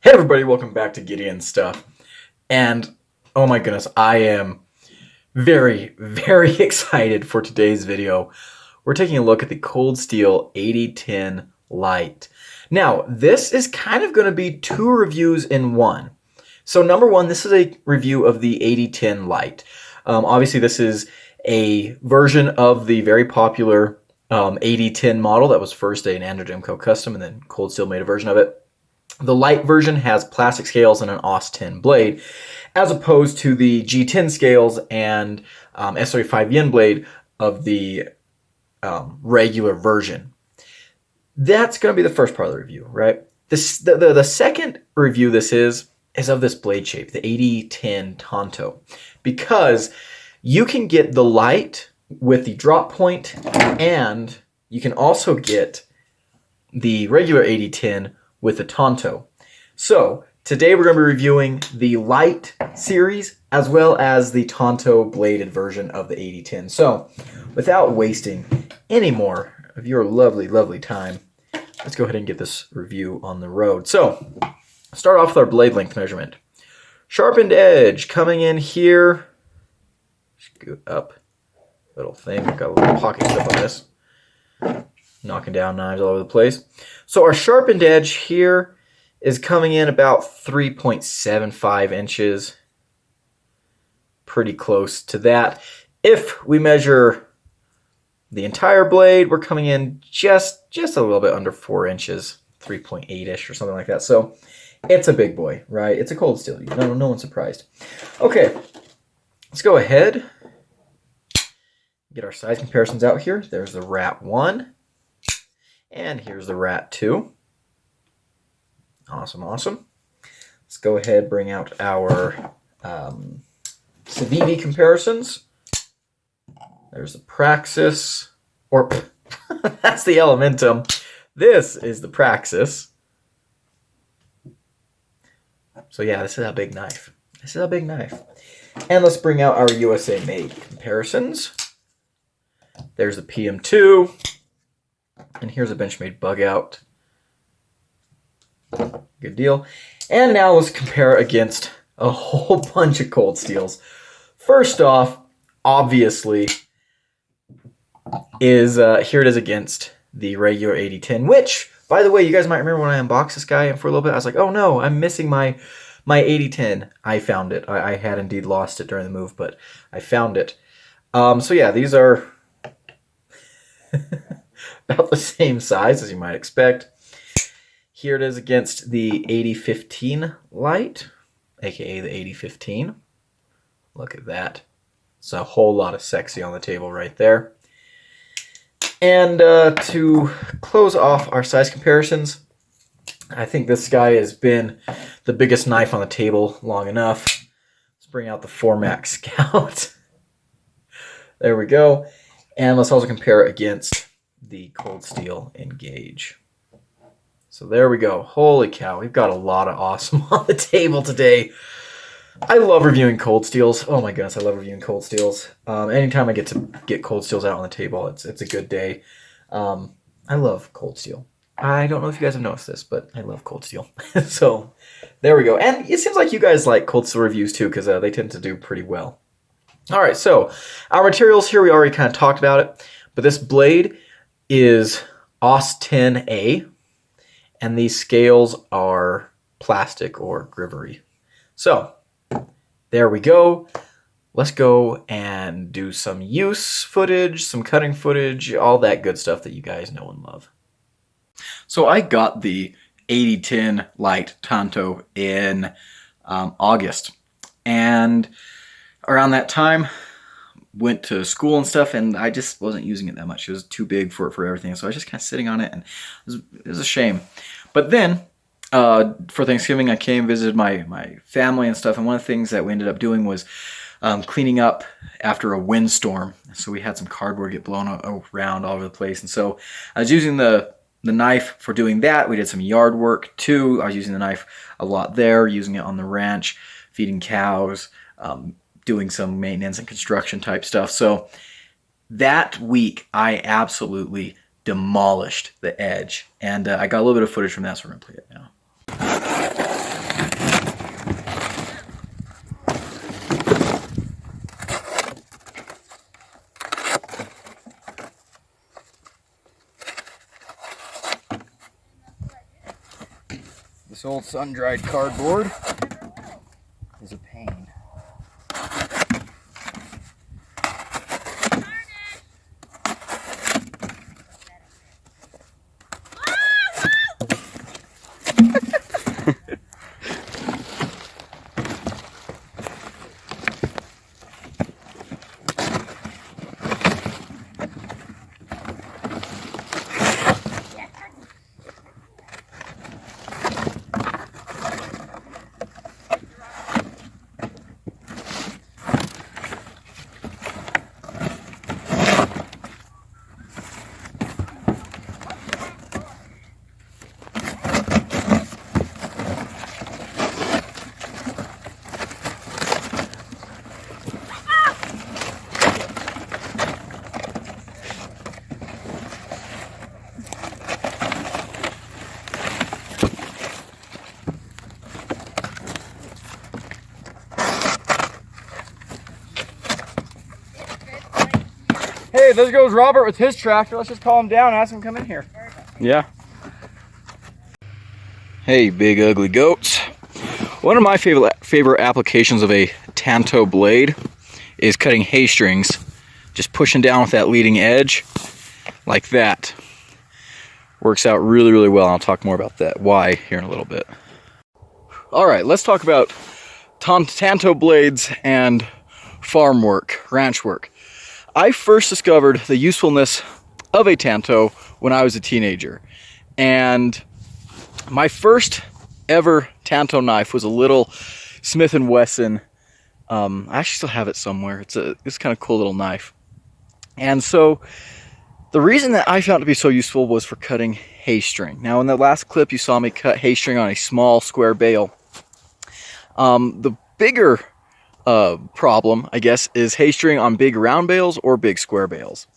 Hey everybody, welcome back to Gideon Stuff. And oh my goodness, I am very excited for today's video. We're taking a look at the Cold Steel AD-10 Lite. Now, this is kind of going to be two reviews in one. So number one, this is a review of the AD-10 Lite. Obviously, this is a version of the very popular AD-10 model that was first an Andrew custom, and then Cold Steel made a version of it. The Lite version has plastic scales and an AD-10 blade, as opposed to the G10 scales and SR5 yen blade of the regular version. That's going to be the first part of the review, right? The second review this is of this blade shape, the AD-10 Tanto, because you can get the Lite with the drop point, and you can also get the regular AD-10 with the Tanto. So today we're going to be reviewing the Lite series as well as the Tanto bladed version of the AD-10. So without wasting any more of your lovely time, let's go ahead and get this review on the road. So start off with our blade length measurement. Sharpened edge coming in here. Scoot up. Little thing. Got a little pocket clip on this. Knocking down knives all over the place. So our sharpened edge here is coming in about 3.75 inches. Pretty close to that. If we measure the entire blade, we're coming in just a little bit under 4 inches, 3.8-ish or something like that. So it's a big boy, right? It's a Cold Steel. No one's surprised. Okay, let's go ahead. Get our size comparisons out here. There's the Rat 1. And here's the Rat 2. Awesome. Let's go ahead, bring out our Civivi comparisons. There's the Praxis, or that's the Elementum. This is the Praxis. So yeah, this is a big knife. And let's bring out our USA made comparisons. There's the PM2. And here's a Benchmade bug out. Good deal. And now let's compare against a whole bunch of Cold Steels. First off, obviously, is here it is against the regular AD-10, which, by the way, you guys might remember when I unboxed this guy, and for a little bit I was like, oh no, I'm missing my AD-10. I found it. I had indeed lost it during the move, but I found it. So yeah, these are about the same size as you might expect. Here it is against the AD-15 Lite, aka the AD-15. Look at that. It's a whole lot of sexy on the table right there. And to close off our size comparisons, I think this guy has been the biggest knife on the table long enough. Let's bring out the Formax Scout. There we go. And let's also compare it against the Cold Steel Engage. So there we go. Holy cow, we've got a lot of awesome on the table today. I love reviewing Cold Steels. Oh my goodness, I love reviewing Cold Steels. Anytime I get to get Cold Steels out on the table, it's a good day. I love Cold Steel. I don't know if you guys have noticed this, but I love Cold Steel. So there we go. And it seems like you guys like Cold Steel reviews too, because they tend to do pretty well. All right, so our materials here, we already kind of talked about it, but this blade is AD-10A, and these scales are plastic or grivery. So there we go. Let's go and do some use footage, some cutting footage, all that good stuff that you guys know and love. So I got the AD-10 Lite Tanto in August, and around that time, went to school and stuff, and I just wasn't using it that much. It was too big for everything, so I was just kind of sitting on it, and it was a shame. But then, for Thanksgiving, I came, visited my family and stuff, and one of the things that we ended up doing was cleaning up after a windstorm. So we had some cardboard get blown around all over the place, and so I was using the knife for doing that. We did some yard work too. I was using the knife a lot there, using it on the ranch, feeding cows, doing some maintenance and construction type stuff. So that week, I absolutely demolished the edge. And I got a little bit of footage from that, so we're going to play it now. This old sun-dried cardboard is a pain. Hey, there goes Robert with his tractor. Let's just call him down and ask him to come in here. Yeah. Hey, big ugly goats. One of my favorite applications of a Tanto blade is cutting hay strings. Just pushing down with that leading edge like that. Works out really, really well. I'll talk more about that why here in a little bit. All right, let's talk about Tanto blades and farm work, ranch work. I first discovered the usefulness of a Tanto when I was a teenager. And my first ever Tanto knife was a little Smith & Wesson. I actually still have it somewhere. It's kind of cool little knife. And so the reason that I found it to be so useful was for cutting hay string. Now in the last clip you saw me cut hay string on a small square bale. The bigger problem, I guess, is hay string on big round bales or big square bales.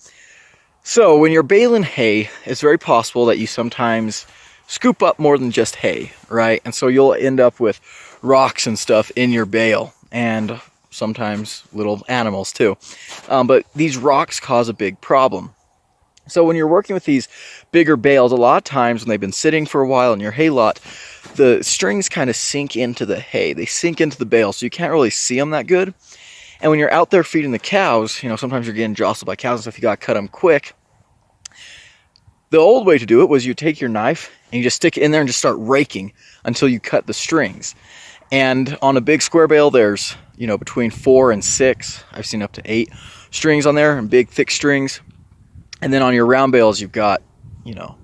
So when you're baling hay, it's very possible that you sometimes scoop up more than just hay, right? And so you'll end up with rocks and stuff in your bale, and sometimes little animals too. But these rocks cause a big problem. So when you're working with these bigger bales, a lot of times when they've been sitting for a while in your hay lot, the strings kind of sink into the hay. They sink into the bale, so you can't really see them that good. And when you're out there feeding the cows, you know, sometimes you're getting jostled by cows and stuff, you gotta cut them quick. The old way to do it was you take your knife and you just stick it in there and just start raking until you cut the strings. And on a big square bale, there's, you know, between 4 and 6, I've seen up to 8 strings on there, and big thick strings. And then on your round bales, you've got, you know,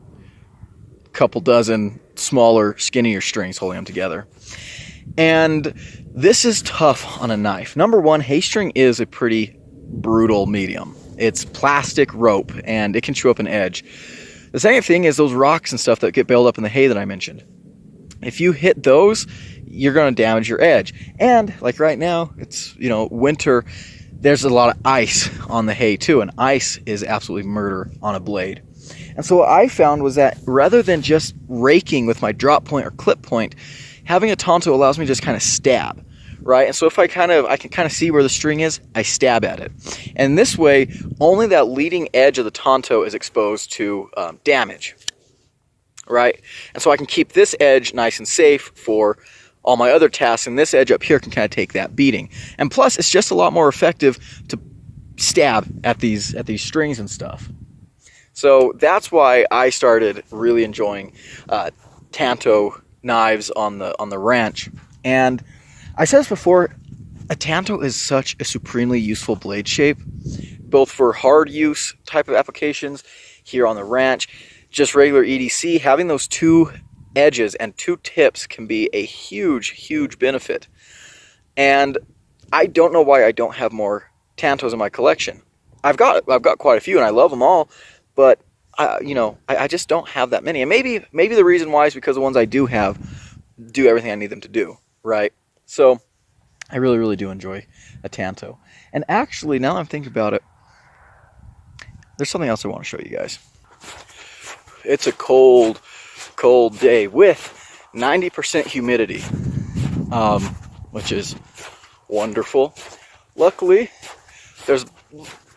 a couple dozen smaller, skinnier strings holding them together. And this is tough on a knife. Number one, hay string is a pretty brutal medium. It's plastic rope, and it can chew up an edge. The second thing is those rocks and stuff that get baled up in the hay that I mentioned. If you hit those, you're going to damage your edge. And like right now, it's, you know, winter. There's a lot of ice on the hay too, and ice is absolutely murder on a blade. And so what I found was that rather than just raking with my drop point or clip point, having a Tanto allows me to just kind of stab, right? And so if I can kind of see where the string is, I stab at it. And this way, only that leading edge of the Tanto is exposed to damage, right? And so I can keep this edge nice and safe for all my other tasks, and this edge up here can kind of take that beating. And plus, it's just a lot more effective to stab at these strings and stuff. So that's why I started really enjoying Tanto knives on the ranch. And I said this before, a Tanto is such a supremely useful blade shape, both for hard use type of applications here on the ranch, just regular EDC. Having those two edges and two tips can be a huge benefit. And I don't know why I don't have more Tantos in my collection. I've got quite a few and I love them all, but I just don't have that many. And maybe the reason why is because the ones I do have do everything I need them to do, right? So I really do enjoy a Tanto. And actually, now that I'm thinking about it, there's something else I want to show you guys. It's a cold day with 90% humidity, which is wonderful. Luckily, there's,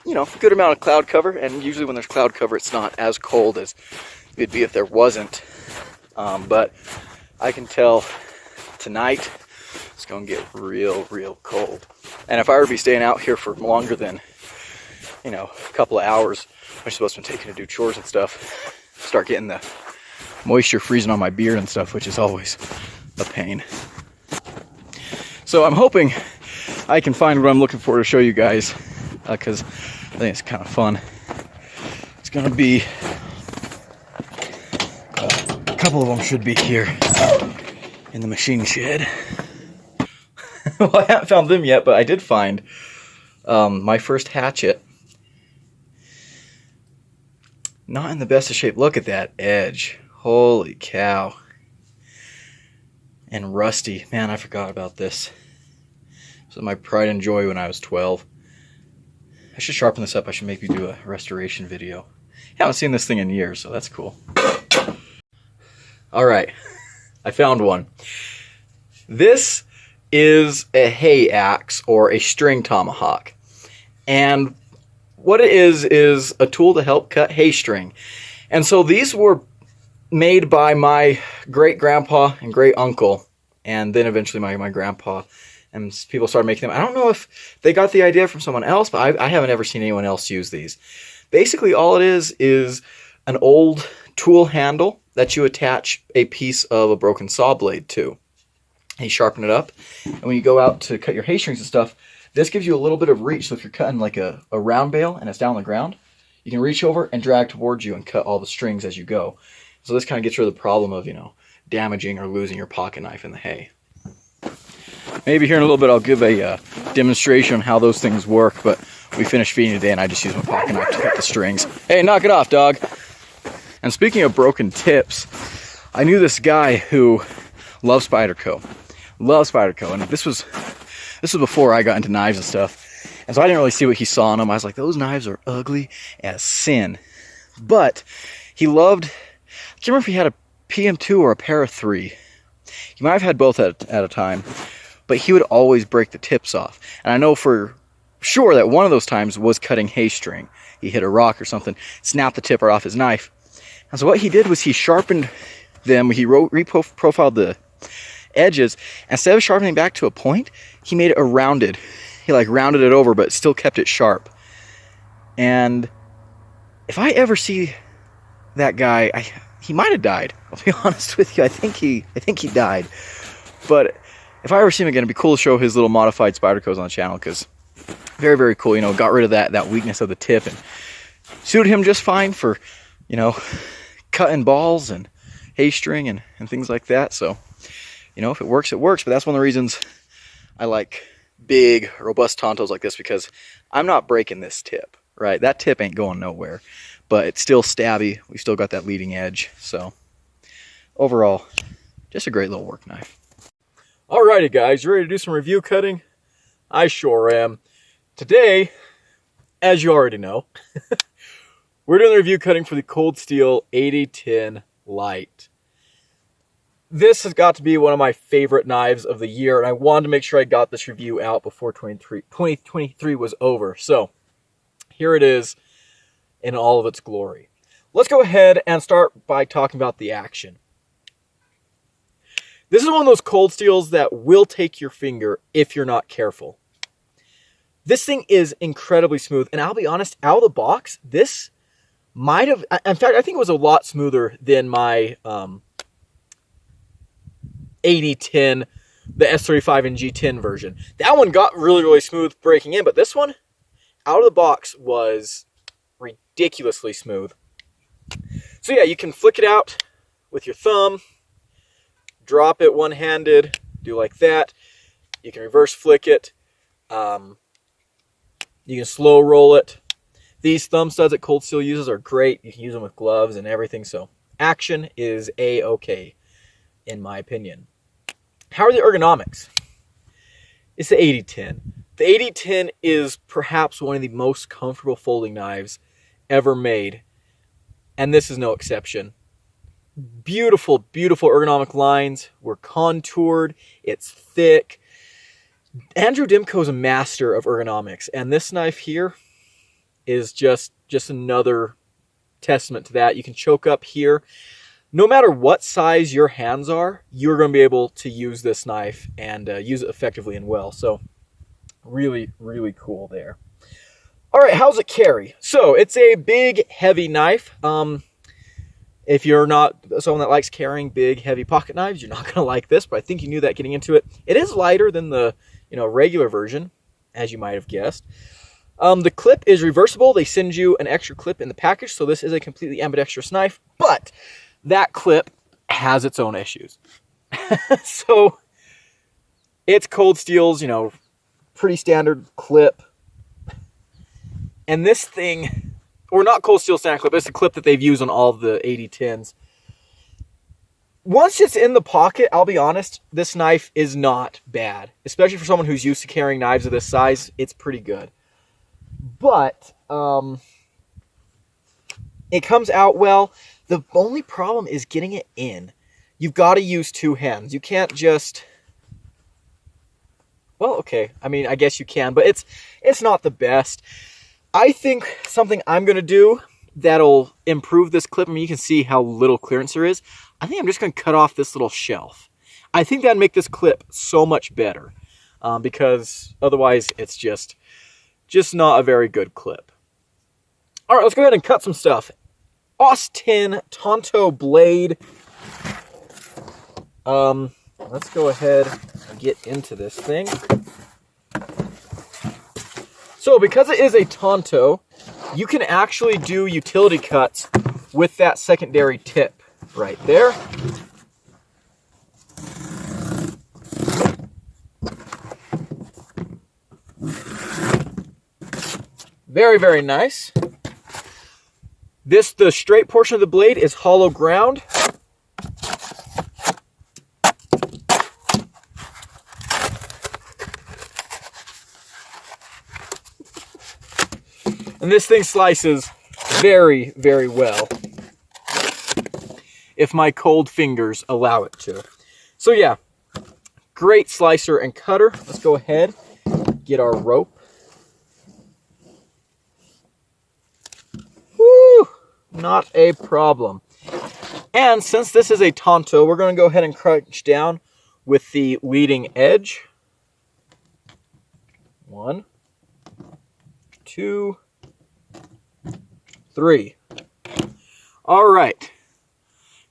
you know, a good amount of cloud cover, and usually when there's cloud cover, it's not as cold as it'd be if there wasn't. But I can tell tonight it's going to get real cold. And if I were to be staying out here for longer than, you know, a couple of hours, I'm supposed to be taking to do chores and stuff, start getting the moisture freezing on my beard and stuff, which is always a pain. So I'm hoping I can find what I'm looking for to show you guys, because I think it's kind of fun. It's going to be, a couple of them should be here in the machine shed. Well, I haven't found them yet, but I did find my first hatchet. Not in the best of shape. Look at that edge. Holy cow. And rusty. Man, I forgot about this. This was my pride and joy when I was 12. I should sharpen this up. I should maybe do a restoration video. I haven't seen this thing in years, so that's cool. Alright. I found one. This is a hay axe or a string tomahawk. And what it is a tool to help cut hay string. And so these were made by my great-grandpa and great-uncle, and then eventually my grandpa, and people started making them. I don't know if they got the idea from someone else, but I haven't ever seen anyone else use these. Basically, all it is an old tool handle that you attach a piece of a broken saw blade to. And you sharpen it up, and when you go out to cut your hay strings and stuff, this gives you a little bit of reach. So if you're cutting like a round bale and it's down on the ground, you can reach over and drag towards you and cut all the strings as you go. So this kind of gets rid of the problem of, you know, damaging or losing your pocket knife in the hay. Maybe here in a little bit I'll give a demonstration on how those things work, but we finished feeding today and I just use my pocket knife to cut the strings. Hey, knock it off, dog. And speaking of broken tips, I knew this guy who loved Spyderco. And this was before I got into knives and stuff. And so I didn't really see what he saw in them. I was like, those knives are ugly as sin. But he loved, I can't remember if he had a PM2 or a Para 3. He might have had both at a time. But he would always break the tips off. And I know for sure that one of those times was cutting hay string. He hit a rock or something, snapped the tip right off his knife. And so what he did was he sharpened them. He reprofiled the edges. Instead of sharpening back to a point, he made it a rounded. He like rounded it over, but still kept it sharp. And if I ever see that guy, he might have died. I'll be honest with you. I think he died. But if I ever see him again, it'd be cool to show his little modified Spydercos on the channel, because very, very cool. You know, got rid of that weakness of the tip and suited him just fine for, you know, cutting balls and hay string and things like that. So, you know, if it works, it works. But that's one of the reasons I like big, robust Tantos like this, because I'm not breaking this tip, right? That tip ain't going nowhere, but it's still stabby. We've still got that leading edge. So overall, just a great little work knife. Alrighty guys, you ready to do some review cutting? I sure am. Today, as you already know, we're doing the review cutting for the Cold Steel AD-10 Lite. This has got to be one of my favorite knives of the year, and I wanted to make sure I got this review out before 2023 was over. So, here it is in all of its glory. Let's go ahead and start by talking about the action. This is one of those cold steels that will take your finger if you're not careful. This thing is incredibly smooth, and I'll be honest, out of the box, this might have, in fact, I think it was a lot smoother than my AD-10, the S35 and G10 version. That one got really, really smooth breaking in, but this one, out of the box, was ridiculously smooth. So yeah, you can flick it out with your thumb, drop it one-handed, do like that. You can reverse flick it. You can slow roll it. These thumb studs that Cold Steel uses are great. You can use them with gloves and everything. So action is A-okay, in my opinion. How are the ergonomics? It's the AD-10. The AD-10 is perhaps one of the most comfortable folding knives ever made. And this is no exception. Beautiful, beautiful ergonomic lines. We're contoured. It's thick. Andrew Dimko is a master of ergonomics, and this knife here is just another testament to that. You can choke up here. no matter what size your hands are, you're going to be able to use this knife and use it effectively and well. So really, really cool there. All right, how's it carry? So it's a big, heavy knife. If you're not someone that likes carrying big, heavy pocket knives, you're not going to like this, but I think you knew that getting into it. It is lighter than the regular version, as you might have guessed. The clip is reversible. They send you an extra clip in the package, so this is a completely ambidextrous knife, but that clip has its own issues. So it's Cold Steel's, pretty standard clip. And this thing, or not Cold Steel standard clip, it's a clip that they've used on all of the AD-10s. Once it's in the pocket, I'll be honest, this knife is not bad. Especially for someone who's used to carrying knives of this size, it's pretty good. But it comes out well. The only problem is getting it in. You've got to use two hands. You can't just... Well, okay. I mean, I guess you can, but it's not the best. I think something I'm going to do that'll improve this clip, I mean, you can see how little clearance there is. I think I'm just going to cut off this little shelf. I think that'd make this clip so much better because otherwise it's just not a very good clip. All right, let's go ahead and cut some stuff. AD-10 Tanto blade. Let's go ahead and get into this thing. So because it is a Tanto, you can actually do utility cuts with that secondary tip right there. Very, very nice. The straight portion of the blade is hollow ground. And this thing slices very, very well, if my cold fingers allow it to. So yeah, great slicer and cutter. Let's go ahead, get our rope. Woo! Not a problem. And since this is a Tanto, we're going to go ahead and crunch down with the leading edge. 1, 2, 3. All right.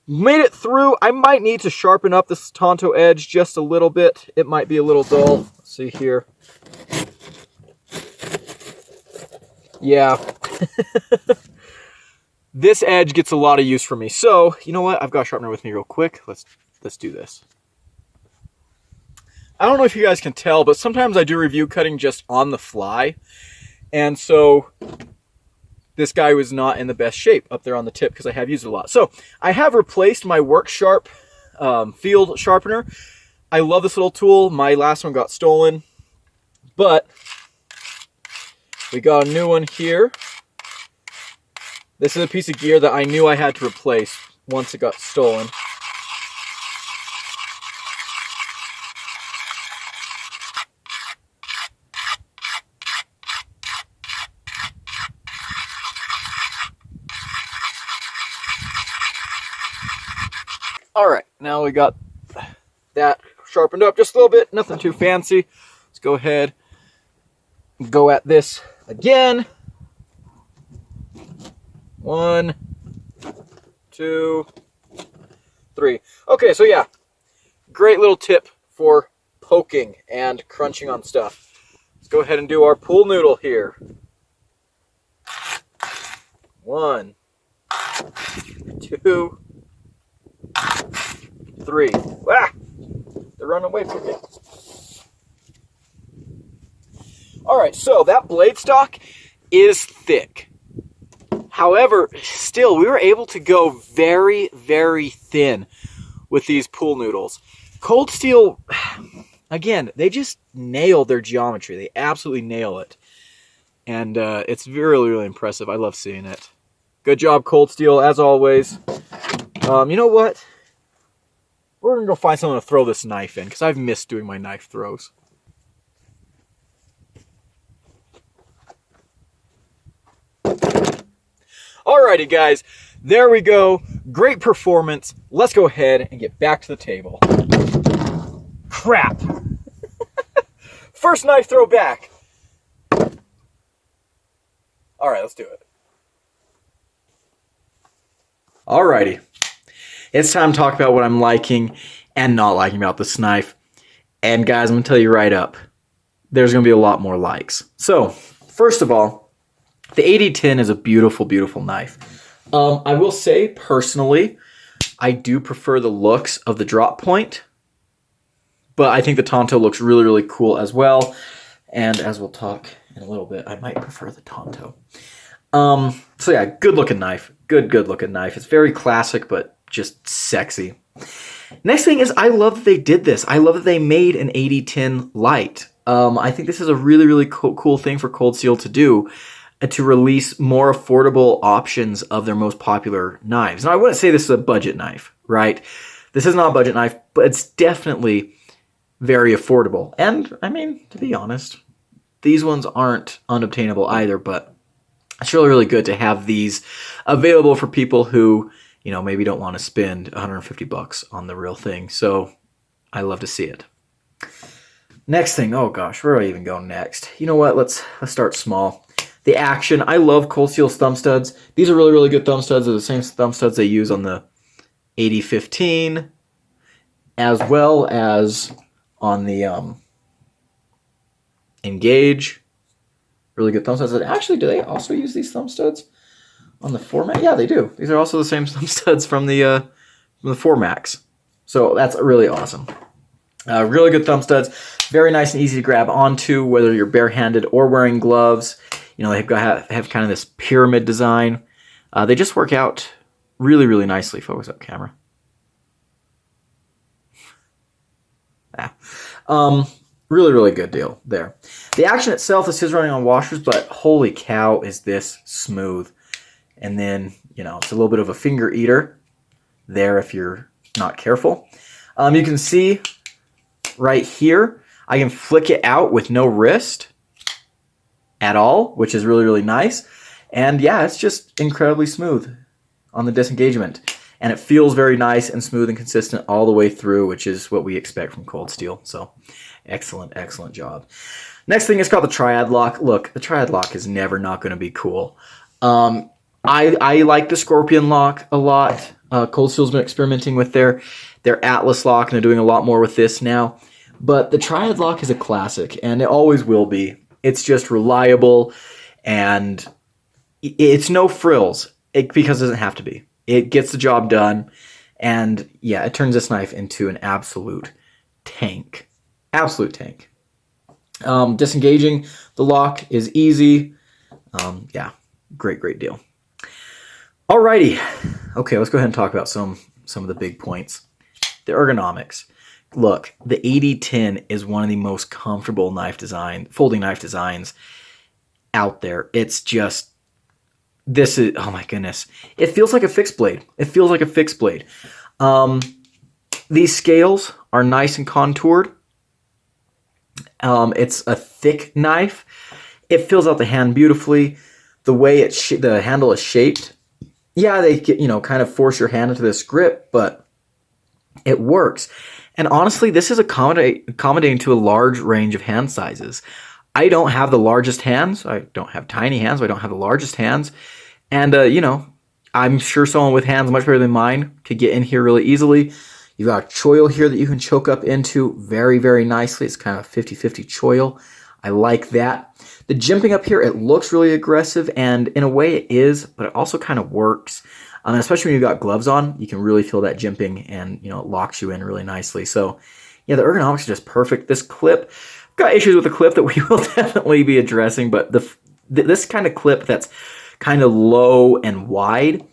Made it through. I might need to sharpen up this Tanto edge just a little bit. It might be a little dull. Let's see here. Yeah. This edge gets a lot of use for me. So, you know what? I've got a sharpener with me real quick. Let's do this. I don't know if you guys can tell, but sometimes I do review cutting just on the fly. And so this guy was not in the best shape up there on the tip because I have used it a lot. So I have replaced my Work Sharp field sharpener. I love this little tool. My last one got stolen, but we got a new one here. This is a piece of gear that I knew I had to replace once it got stolen. All right, now we got that sharpened up just a little bit, nothing too fancy. Let's go ahead and go at this again. 1, 2, 3. Okay, so yeah, great little tip for poking and crunching on stuff. Let's go ahead and do our pool noodle here. 1, 2, 3. Ah! They're running away from me. Alright, so that blade stock is thick. However, still, we were able to go very, very thin with these pool noodles. Cold Steel, again, they just nail their geometry. They absolutely nail it. And it's really, really impressive. I love seeing it. Good job, Cold Steel, as always. You know what? We're going to go find someone to throw this knife in, because I've missed doing my knife throws. Alrighty, guys. There we go. Great performance. Let's go ahead and get back to the table. Crap. First knife throw back. All right, let's do it. Alrighty. It's time to talk about what I'm liking and not liking about this knife. And guys, I'm going to tell you right up, there's going to be a lot more likes. So, first of all, the AD-10 is a beautiful, beautiful knife. I will say, personally, I do prefer the looks of the drop point. But I think the Tanto looks really, really cool as well. And as we'll talk in a little bit, I might prefer the Tanto. So yeah, good looking knife. Good looking knife. It's very classic, but just sexy. Next thing is, I love that they did this. I love that they made an AD-10 Lite. I think this is a really, really cool thing for Cold Steel to do, to release more affordable options of their most popular knives. Now, I wouldn't say this is a budget knife, right? This is not a budget knife, but it's definitely very affordable. And, I mean, to be honest, these ones aren't unobtainable either, but it's really, really good to have these available for people who, you know, maybe don't want to spend $150 on the real thing. So, I love to see it. Next thing, oh gosh, where do I even go next? You know what, let's start small. The action, I love Cold Steel's thumb studs. These are really, really good thumb studs. They're the same thumb studs they use on the AD-15, as well as on the Engage. Really good thumb studs. Actually, do they also use these thumb studs on the 4MAX? Yeah, they do. These are also the same thumb studs from the 4MAX. So that's really awesome. Really good thumb studs. Very nice and easy to grab onto, whether you're barehanded or wearing gloves. You know, they've have kind of this pyramid design. They just work out really, really nicely. Focus up, camera. Really, really good deal there. The action itself, this is running on washers, but holy cow, is this smooth. And then, you know, it's a little bit of a finger eater there if you're not careful. You can see right here, I can flick it out with no wrist at all, which is really, really nice. And yeah, it's just incredibly smooth on the disengagement. And it feels very nice and smooth and consistent all the way through, which is what we expect from Cold Steel. So excellent, excellent job. Next thing is called the Triad Lock. Look, the Triad Lock is never not going to be cool. I like the Scorpion Lock a lot. Cold Steel's been experimenting with their Atlas Lock, and they're doing a lot more with this now. But the Triad Lock is a classic, and it always will be. It's just reliable, and it's no frills, because it doesn't have to be. It gets the job done, and yeah, it turns this knife into an absolute tank. Absolute tank. Disengaging the lock is easy. Yeah, great deal. Alrighty. Okay, let's go ahead and talk about some of the big points. The ergonomics. Look, the AD-10 is one of the most comfortable folding knife designs out there. It's just, oh my goodness. It feels like a fixed blade. It feels like a fixed blade. These scales are nice and contoured. It's a thick knife. It fills out the hand beautifully. The way the handle is shaped, yeah, they kind of force your hand into this grip, but it works. And honestly, this is accommodating to a large range of hand sizes. I don't have the largest hands. I don't have tiny hands. I don't have the largest hands. And, I'm sure someone with hands much better than mine could get in here really easily. You've got a choil here that you can choke up into very, very nicely. It's kind of a 50-50 choil. I like that. The jimping up here, it looks really aggressive, and in a way it is, but it also kind of works. Especially when you've got gloves on, you can really feel that jimping, and it locks you in really nicely. So, yeah, the ergonomics are just perfect. This clip, I've got issues with the clip that we will definitely be addressing, but this kind of clip that's kind of low and wide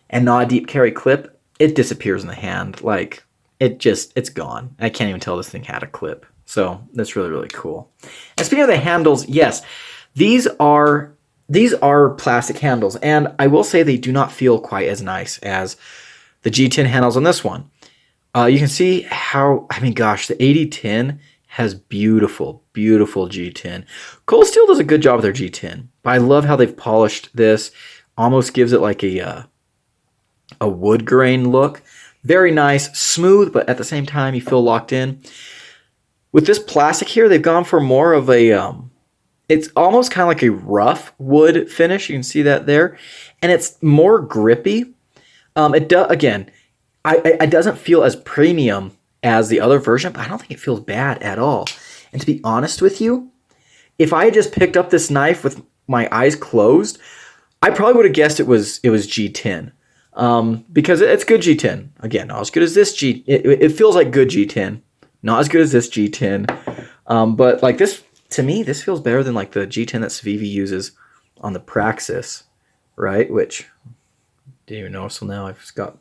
and not a deep carry clip, it disappears in the hand. Like, it's gone. I can't even tell this thing had a clip. So that's really, really cool. And speaking of the handles, yes, these are plastic handles, and I will say they do not feel quite as nice as the G10 handles on this one. You can see how, I mean, gosh, the AD-10 has beautiful, beautiful G10. Cold Steel does a good job with their G10, but I love how they've polished this. Almost gives it like a a wood grain look. Very nice, smooth, but at the same time you feel locked in. With this plastic here, they've gone for more of a, it's almost kind of like a rough wood finish. You can see that there. And it's more grippy. Again, it doesn't feel as premium as the other version, but I don't think it feels bad at all. And to be honest with you, if I had just picked up this knife with my eyes closed, I probably would have guessed it was G10. Because it's good G10. Again, not as good as this it feels like good G10. Not as good as this G10. But like this, to me, this feels better than like the G10 that Civivi uses on the Praxis, right? Which, didn't even notice till now. I've just got,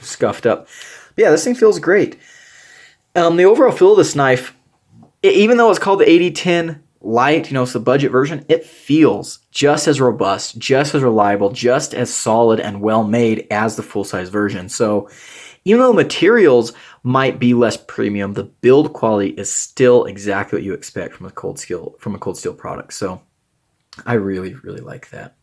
scuffed up. But yeah, this thing feels great. The overall feel of this knife, even though it's called the AD-10 Lite, it's the budget version, it feels just as robust, just as reliable, just as solid and well made as the full-size version. So even though materials might be less premium, the build quality is still exactly what you expect from a cold steel product. So I really, really like that.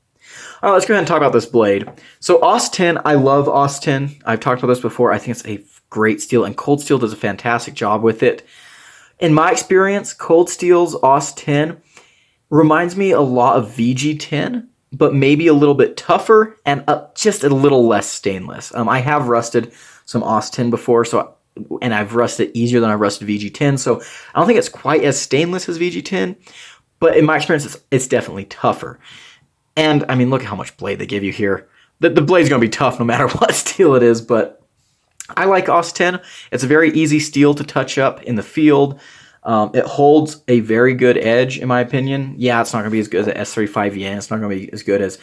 All right, let's go ahead and talk about this blade. So AD-10, I love AD-10. I've talked about this before. I think it's a great steel, and cold steel does a fantastic job with it. In my experience, cold steel's AD-10 reminds me a lot of VG10, but maybe a little bit tougher and just a little less stainless. I have rusted some AD-10 before, and I've rusted easier than I've rusted VG10, so I don't think it's quite as stainless as VG10, but in my experience, it's definitely tougher. And, I mean, look at how much blade they give you here. The blade's going to be tough no matter what steel it is, but I like AD-10. It's a very easy steel to touch up in the field. It holds a very good edge, in my opinion. Yeah, it's not going to be as good as the S35VN. It's not going to be as good as,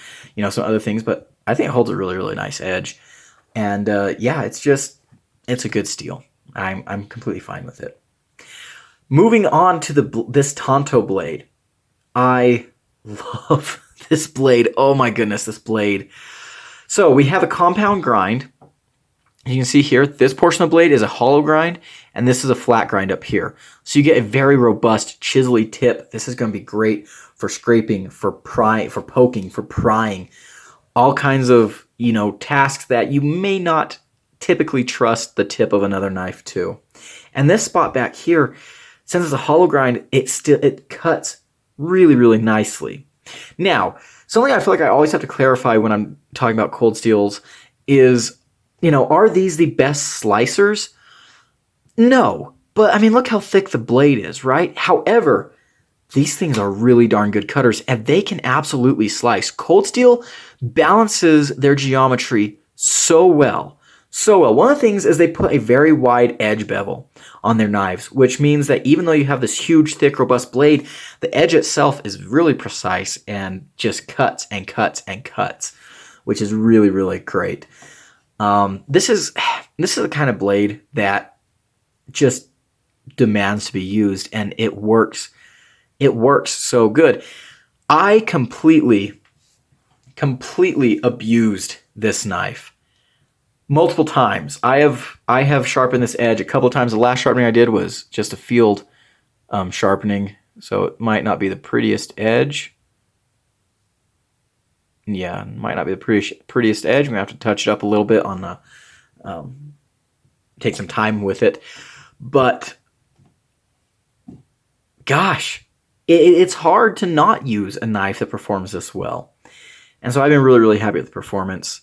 some other things, but I think it holds a really, really nice edge. And, yeah, it's a good steel. I'm completely fine with it. Moving on to this Tanto blade. I love this blade. Oh my goodness, this blade. So we have a compound grind. You can see here, this portion of the blade is a hollow grind, and this is a flat grind up here. So you get a very robust, chiselly tip. This is going to be great for scraping, for poking, for prying. All kinds of, tasks that you may not typically trust the tip of another knife to. And this spot back here, since it's a hollow grind, it cuts really, really nicely. Now, something I feel like I always have to clarify when I'm talking about cold steels is, are these the best slicers? No, but I mean, look how thick the blade is, right? However, these things are really darn good cutters, and they can absolutely slice. Cold steel balances their geometry so well. So well. One of the things is they put a very wide edge bevel on their knives, which means that even though you have this huge, thick, robust blade, the edge itself is really precise and just cuts and cuts and cuts, which is really, really great. This is the kind of blade that just demands to be used, and it works. It works so good. I completely abused this knife. Multiple times. I have sharpened this edge a couple of times. The last sharpening I did was just a field sharpening, so it might not be the prettiest edge. Yeah, it might not be the prettiest edge. I'm going to have to touch it up a little bit on the, take some time with it. But, gosh, it's hard to not use a knife that performs this well. And so I've been really, really happy with the performance.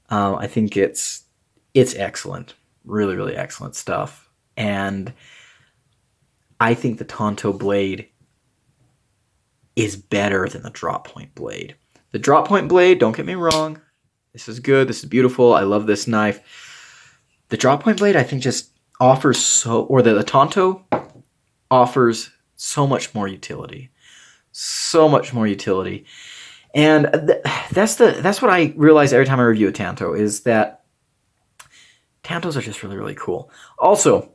I think it's excellent. Really, really excellent stuff. And I think the Tanto blade is better than the drop point blade. The drop point blade, don't get me wrong, this is good, this is beautiful, I love this knife. The drop point blade, I think, just offers the Tanto offers so much more utility. So much more utility. And that's what I realize every time I review a Tanto, is that Tantos are just really, really cool. Also,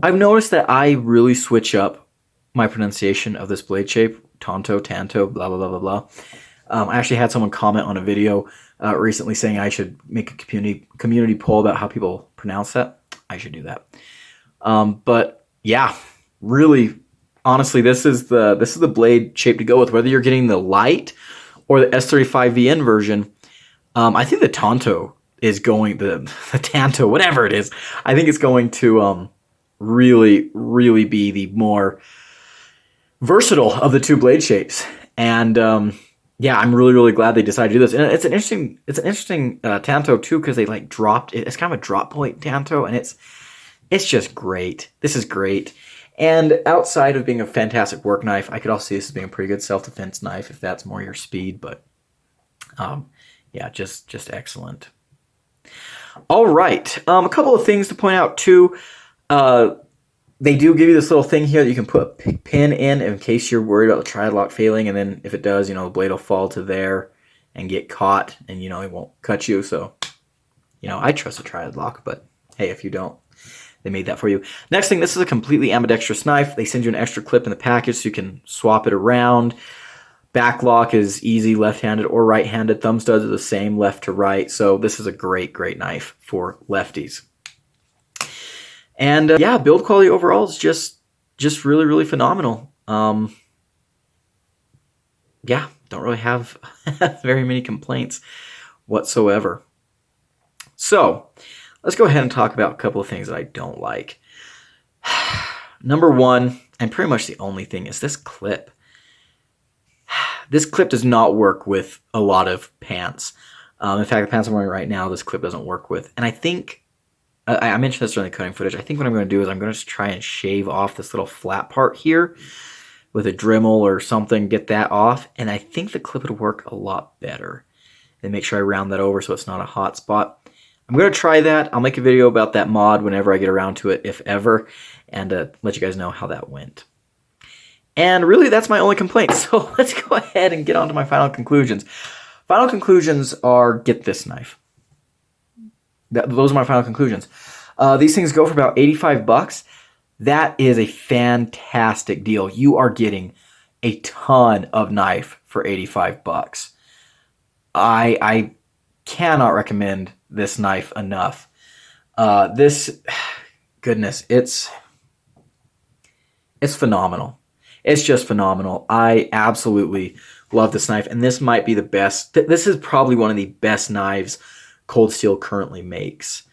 I've noticed that I really switch up my pronunciation of this blade shape. Tanto, blah, blah, blah, blah, blah. I actually had someone comment on a video recently saying I should make a community poll about how people pronounce that. I should do that. But yeah, really, honestly, this is the blade shape to go with. Whether you're getting the Lite or the S35VN version, I think the Tanto is going, the Tanto, whatever it is, I think it's going to really, really be the more versatile of the two blade shapes. And yeah, I'm really, really glad they decided to do this. And it's an interesting Tanto too, because they like dropped it. It's kind of a drop point Tanto, and it's just great. This is great. And outside of being a fantastic work knife, I could also see this as being a pretty good self-defense knife if that's more your speed. But yeah, just excellent. All right, a couple of things to point out too. They do give you this little thing here that you can put a pin in case you're worried about the tri-lock failing, and then if it does, the blade will fall to there and get caught, and it won't cut you. So, I trust a tri-lock, but hey, if you don't, they made that for you. Next thing, this is a completely ambidextrous knife. They send you an extra clip in the package so you can swap it around. Back lock is easy, left-handed or right-handed. Thumb studs are the same, left to right. So this is a great, great knife for lefties. And yeah, build quality overall is just really, really phenomenal. Yeah, don't really have very many complaints whatsoever. So let's go ahead and talk about a couple of things that I don't like. Number one, and pretty much the only thing, is this clip. This clip does not work with a lot of pants. In fact, the pants I'm wearing right now, this clip doesn't work with. And I think, I mentioned this during the cutting footage, I think what I'm going to do is I'm going to just try and shave off this little flat part here with a Dremel or something, get that off. And I think the clip would work a lot better. And make sure I round that over so it's not a hot spot. I'm going to try that. I'll make a video about that mod whenever I get around to it, if ever, and let you guys know how that went. And really, that's my only complaint. So let's go ahead and get on to my final conclusions. Final conclusions are, get this knife. Those are my final conclusions. These things go for about $85. That is a fantastic deal. You are getting a ton of knife for $85. I cannot recommend this knife enough. Goodness, it's phenomenal. It's just phenomenal. I absolutely love this knife, and this might be the best. This is probably one of the best knives Cold Steel currently makes.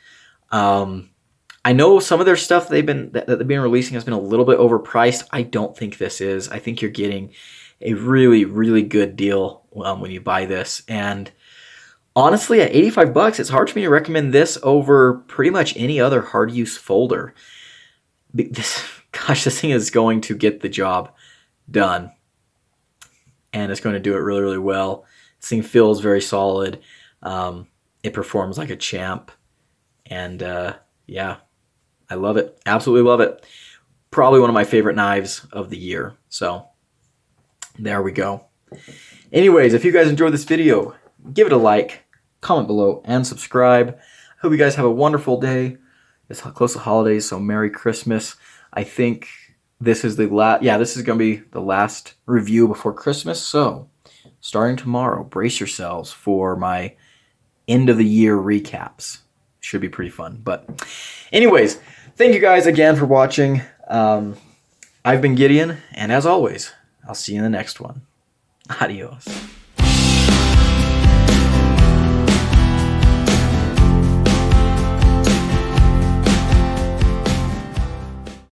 I know some of their stuff that they've been releasing has been a little bit overpriced. I don't think this is. I think you're getting a really, really good deal when you buy this. And honestly, at $85, it's hard for me to recommend this over pretty much any other hard use folder. Gosh, this thing is going to get the job done. And it's going to do it really, really well. This thing feels very solid. It performs like a champ. And yeah, I love it. Absolutely love it. Probably one of my favorite knives of the year. So there we go. Anyways, if you guys enjoyed this video, give it a like, comment below, and subscribe. I hope you guys have a wonderful day. It's close to holidays, so Merry Christmas. I think this is the last, yeah, this is going to be the last review before Christmas. So starting tomorrow, brace yourselves for my end of the year recaps. Should be pretty fun. But anyways, thank you guys again for watching. I've been Gideon, and as always, I'll see you in the next one. Adios.